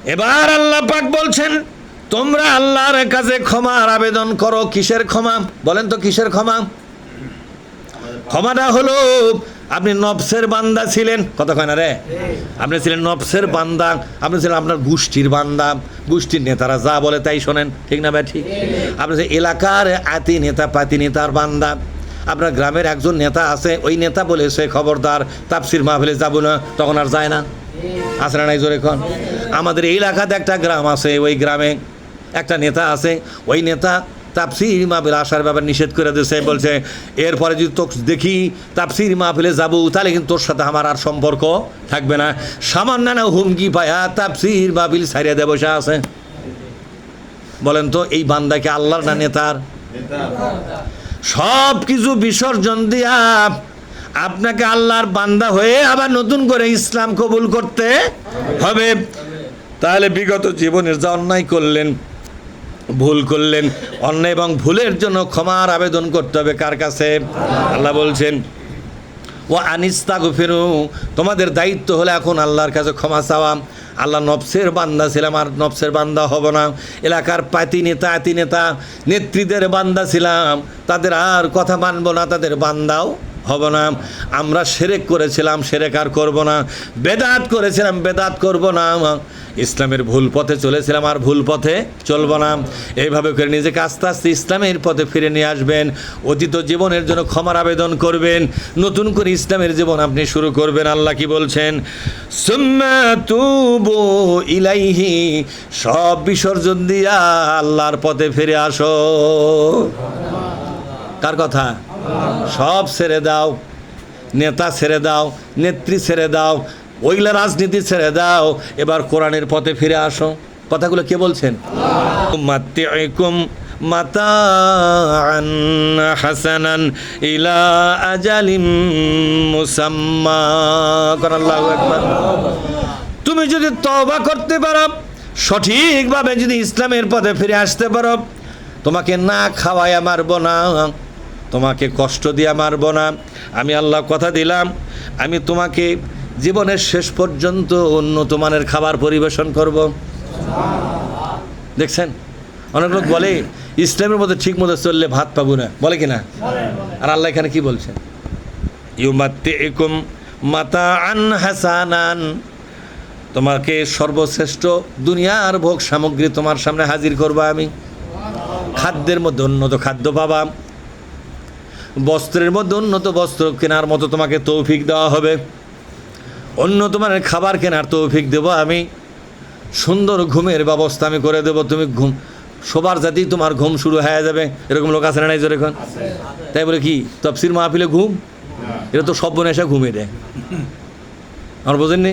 এবার আল্লাহ পাক বলছেন, তোমরা আল্লাহর কাছে ক্ষমার আবেদন করো। কিসের ক্ষমা বলেন তো? কিসের ক্ষমা? ক্ষমাটা হলো, আপনি নফসের বান্দা ছিলেন, কথা কয় না রে, আপনি ছিলেন নফসের বান্দা, আপনি ছিলেন আপনার গোষ্ঠীর বান্দা, গোষ্ঠীর নেতারা যা বলে তাই শোনেন, ঠিক না ভাই? ঠিক। আপনি এলাকার আতি নেতা পাতি নেতার বান্দা, আপনার গ্রামের একজন নেতা আছে, ওই নেতা বলেছে খবরদার তাফসির মাহফিলে যাব না, তখন আর যায় না। আছে না নাই জোরে এখন? আমাদের এই এলাকাতে একটা গ্রাম আছে, ওই গ্রামে একটা নেতা আছে, ওই নেতা তাফসির মাহফিলে আসার ব্যাপারে নিষেধ করে দিয়েছে, বলছে এরপরে যদি তো দেখি তাফসির মাহফিলে যাবো তাহলে কিন্তু তোর সাথে আমার আর সম্পর্ক থাকবে না। সামান্য না হুমকি পায়া তাফসির মাহফিল ছাড়িয়ে দেয় বসে আছে। বলেন তো এই বান্দাকে আল্লাহর না নেতার? সব কিছু বিসর্জন দিয়া আপনাকে আল্লাহর বান্দা হয়ে আবার নতুন করে ইসলাম কবুল করতে হবে। তাহলে বিগত জীবনের যা অন্যায় করলেন, ভুল করলেন, অন্যায় এবং ভুলের জন্য ক্ষমার আবেদন করতে হবে কার কাছে? আল্লাহ বলছেন ও আনিস্তাগফিরু, তোমাদের দায়িত্ব হলো এখন আল্লাহর কাছে ক্ষমা চাওয়া। আল্লাহ নফসের বান্দা ছিলাম আর নফসের বান্দা হব না, এলাকার পাতি নেতা আতি নেতা নেত্রীদের বান্দা ছিলাম, তাদের আর কথা মানব না, তাদের বান্দাও হব না। আমরা শিরক করেছিলাম, শিরক আর করব না। বেদাত করেছিলাম, বেদাত করব না। ইসলামের ভুল পথে চলেছিলাম, আর ভুল পথে চলব না। এইভাবে করে নিজেকে আস্তে আস্তে ইসলামের পথে ফিরে নিয়ে আসবেন। অতীত জীবনের জন্য ক্ষমার আবেদন করবেন, নতুন করে ইসলামের জীবন আপনি শুরু করবেন। আল্লাহ কি বলছেন? সুম্মা তুবু ইলাইহি, সব বিসর্জন দিয়া আল্লাহর পথে ফিরে আসো। কার কথা? সব ছেড়ে দাও, নেতা ছেড়ে দাও, নেত্রী ছেড়ে দাও, ওইগুলা রাজনীতি ছেড়ে দাও, এবার কোরআনের পথে ফিরে আসো। কথাগুলো কে বলছেন? মাত্তিউকুম মাতাআন হাসানান ইলা আজালিম মুসাম্মা। আল্লাহু আকবার। তুমি যদি তওবা করতে পারো, সঠিকভাবে যদি ইসলামের পথে ফিরে আসতে পারো, তোমাকে না খাওয়াইয়া মারব না, তোমাকে কষ্ট দিয়ে মারব না। আমি আল্লাহ কথা দিলাম, আমি তোমাকে জীবনের শেষ পর্যন্ত উন্নত মানের খাবার পরিবেশন করব। দেখছেন, অনেক লোক বলে ইসলামের মধ্যে ঠিক মতো চললে ভাত পাবো না, বলে কিনা? আর আল্লাহ এখানে কি বলছেন? ইউমাত্তিউকুম মাতাআন হাসানান, তোমাকে সর্বশ্রেষ্ঠ দুনিয়ার ভোগ সামগ্রী তোমার সামনে হাজির করবো আমি। খাদ্যের মধ্যে উন্নত খাদ্য পাবা, বস্ত্রের মধ্যে উন্নত বস্ত্র কেনার মতো তোমাকে তৌফিক দেওয়া হবে, উন্নত মানের খাবার কেনার তৌফিক দেব আমি, সুন্দর ঘুমের ব্যবস্থা আমি করে দেব। তুমি ঘুম সবার জাতি তোমার ঘুম শুরু হয়ে যাবে। এরকম লোক আছে না নাই জোরে এখন? তাই বলে কি তাফসীর মাহফিলে ঘুম? এটা তো সব বনে এসে ঘুমিয়ে দেয়। আমার বোঝেননি?